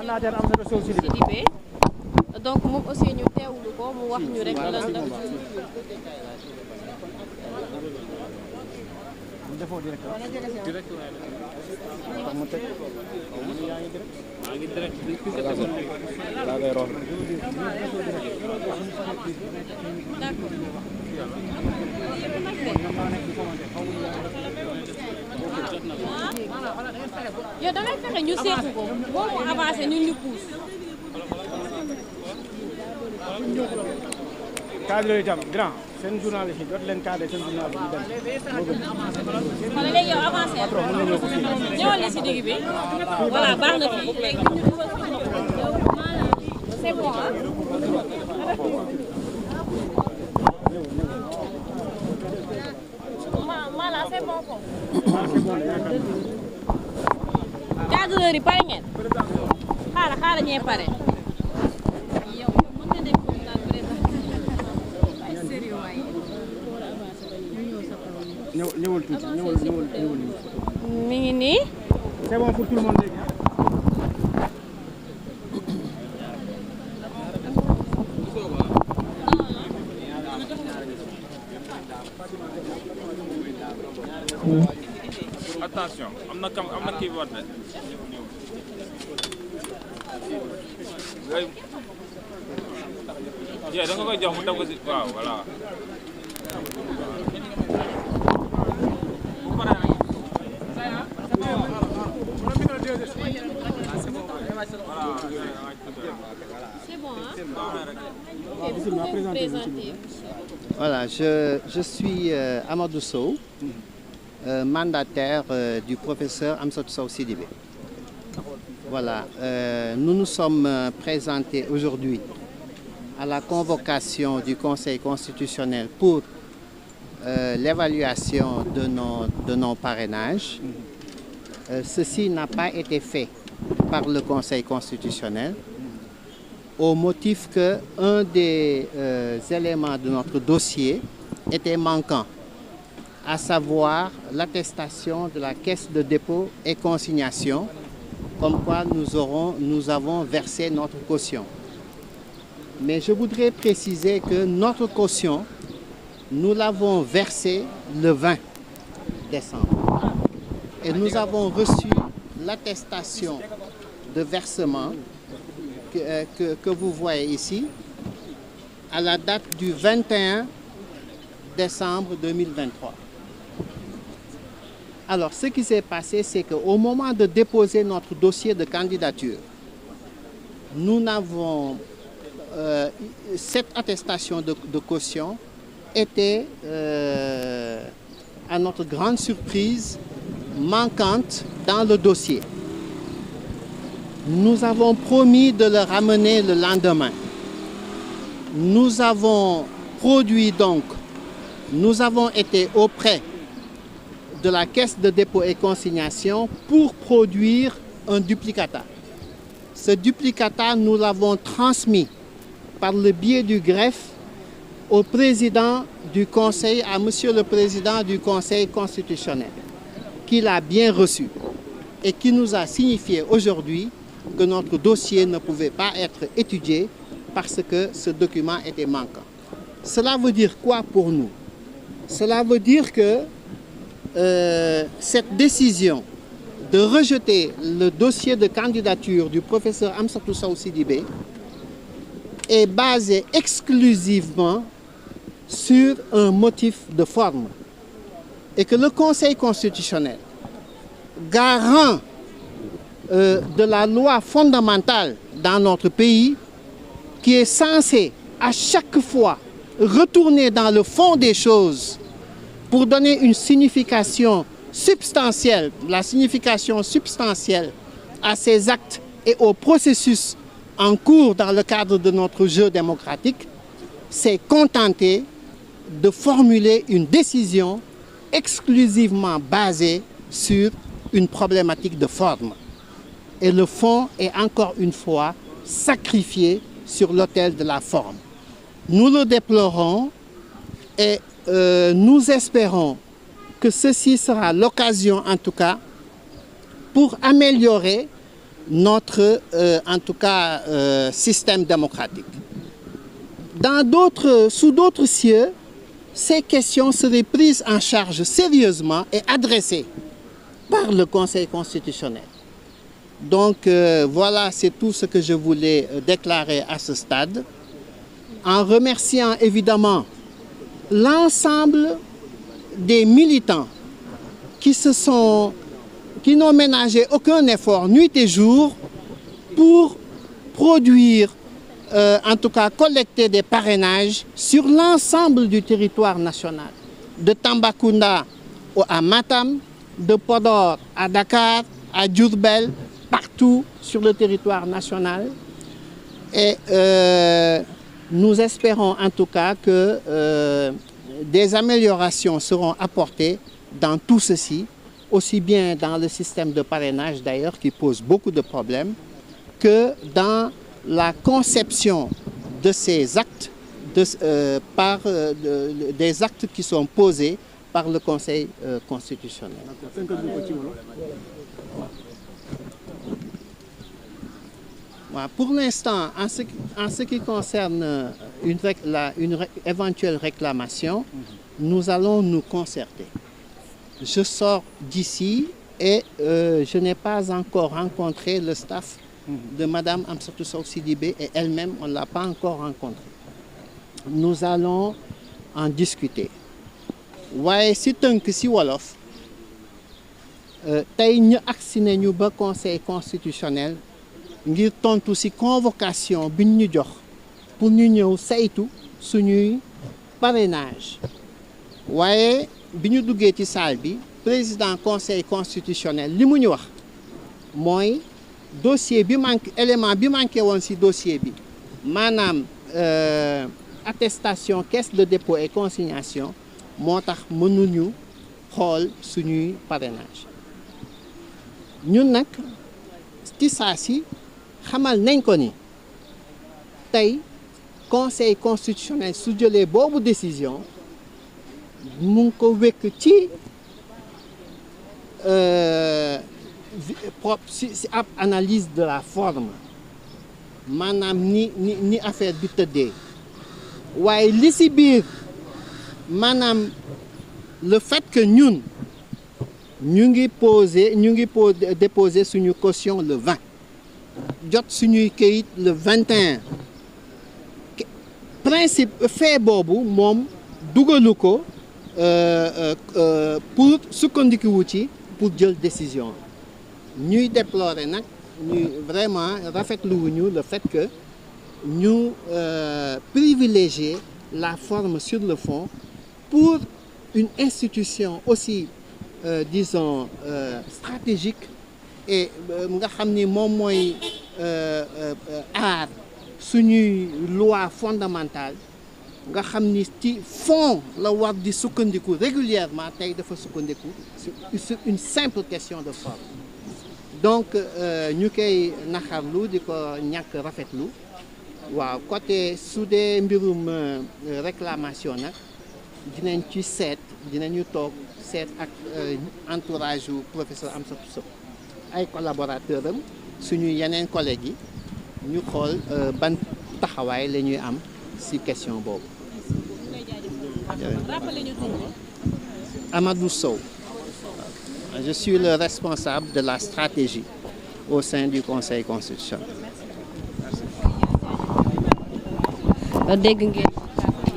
mandataire Amsatou Sow Sidibé donc moom aussi ñu teewlu ko mu wax ñu rek lan la. defoo direct tax mu teg yaa ngi direct daa ngay roon d'accord yow da ngay fexe ñu seetu ko boo mu avancé ñun ñu pousse. cadre yooyu itam grand seen journaliste yi jot leen cadre seen journaliste yi dem kon léegi yow avancé ñëwal li si digg bi voilà baax na fii léegi ñu dugal fi c'est bon ah. Mala c'est bon ko. cadreur yi pare ngeen xaaral ñee pare. yow mën nga def daal présentation sérieux waaye. ñëwal tuuti ñëwal. mi ngi nii. c'est bon pour tout le monde léegi. Attention, am na kii war de. Jee da nga koy jox mu teg ko si waaw voilà. Voilà, je suis Amadou Sow, mandataire du professeur Amsatou Sow Sidibé. Voilà, nous nous sommes présentés aujourd'hui à la convocation du Conseil constitutionnel pour l'évaluation de nos parrainages. Ceci n'a pas été fait par le Conseil constitutionnel au motif qu'un des éléments de notre dossier était manquant, à savoir l'attestation de la Caisse de dépôt et consignation, comme quoi nous avons versé notre caution. Mais je voudrais préciser que notre caution, nous l'avons versée le 20 décembre. Et nous avons reçu l'attestation de versement que vous voyez ici, à la date du 21 décembre 2023. Alors, ce qui s'est passé, c'est qu'au moment de déposer notre dossier de candidature, nous n'avons... cette attestation de caution était, à notre grande surprise, manquante dans le dossier. Nous avons promis de le ramener le lendemain. Nous avons produit donc, nous avons été auprès de la Caisse de dépôt et consignation pour produire un duplicata. Ce duplicata, nous l'avons transmis par le biais du greffe au président du Conseil, à Monsieur le Président du Conseil constitutionnel, qui l'a bien reçu et qui nous a signifié aujourd'hui que notre dossier ne pouvait pas être étudié parce que ce document était manquant. Cela veut dire quoi pour nous? Cela veut dire que cette décision de rejeter le dossier de candidature du professeur Amsatou Sow Sidibé est basée exclusivement sur un motif de forme et que le Conseil constitutionnel, garant de la loi fondamentale dans notre pays, qui est censé à chaque fois retourner dans le fond des choses pour donner une signification substantielle, la signification substantielle à ces actes et au processus en cours dans le cadre de notre jeu démocratique, s'est contenté de formuler une décision exclusivement basée sur une problématique de forme. Et le fond est encore une fois sacrifié sur l'autel de la forme. Nous le déplorons et nous espérons que ceci sera l'occasion, en tout cas, pour améliorer notre, en tout cas, système démocratique. Sous d'autres cieux, ces questions seraient prises en charge sérieusement et adressées par le Conseil constitutionnel. Donc voilà, c'est tout ce que je voulais déclarer à ce stade, en remerciant évidemment l'ensemble des militants qui n'ont ménagé aucun effort nuit et jour pour produire, en tout cas collecter des parrainages sur l'ensemble du territoire national, de Tambacounda à Matam, de Podor à Dakar, à Diourbel, partout sur le territoire national. Et nous espérons en tout cas que des améliorations seront apportées dans tout ceci, aussi bien dans le système de parrainage d'ailleurs qui pose beaucoup de problèmes, que dans la conception de ces actes, des actes qui sont posés par le Conseil constitutionnel. Pour l'instant, en ce qui concerne une éventuelle réclamation, nous allons nous concerter. Je sors d'ici et je n'ai pas encore rencontré le staff de Mme Amsatou Sow Sidibé et elle-même, on ne l'a pas encore rencontré. Nous allons en discuter. waaye si tënk si wolof tey ñu agsi nañu ba conseil constitutionnel ngir tontu si convocation biñ ñu jox pour ñu ñëw saytu suñuy parrainage waaye bi ñu duggee ci salle bi président conseil constitutionnel li mu ñu wax mooy dossier bi manqué élément bi manqué woon si dossier bi maanaam attestation caisse de dépôt et consignation moo tax mënuñu xool suñuy parrainage ñun nag ci saa si xamal nañ ko ni tey conseil constitutionnel su jëlee boobu décision mu ngi ko wekk ci si ab analyse de la forme maanaam ni affaire bi tëddee waaye li si biir maanaam le fait que ñun ñu ngi déposer suñu caution le 20 jot suñuy kayit le 21 principe fait boobu moom dugalu ko pour sukkandiku ci pour jël décision ñuy déplorer nag ñuy vraiment rafetlu wuñu le fait que ñu privilégier la forme sur le fond pour une institution aussi disons stratégique et nga xam ni moom mooy aar suñuy loi fondamentale nga xam ni ci fond la war di sukkandiku régulièrement tey dafa sukkandiku sur une simple question de forme donc ñu koy naxarlu di ko ñàkk rafetlu waaw côté su dee mbirum réclamation nag dinañu toog seet ak entourage yu professeur Amsatou Sow ay collaborateurs am suñu yeneen collègues yi ñu xool ban taxawaay la ñuy am ci question boobu. Amadou Sow. Je suis le responsable de la stratégie au sein du Conseil constitutionnel. dégg ngeen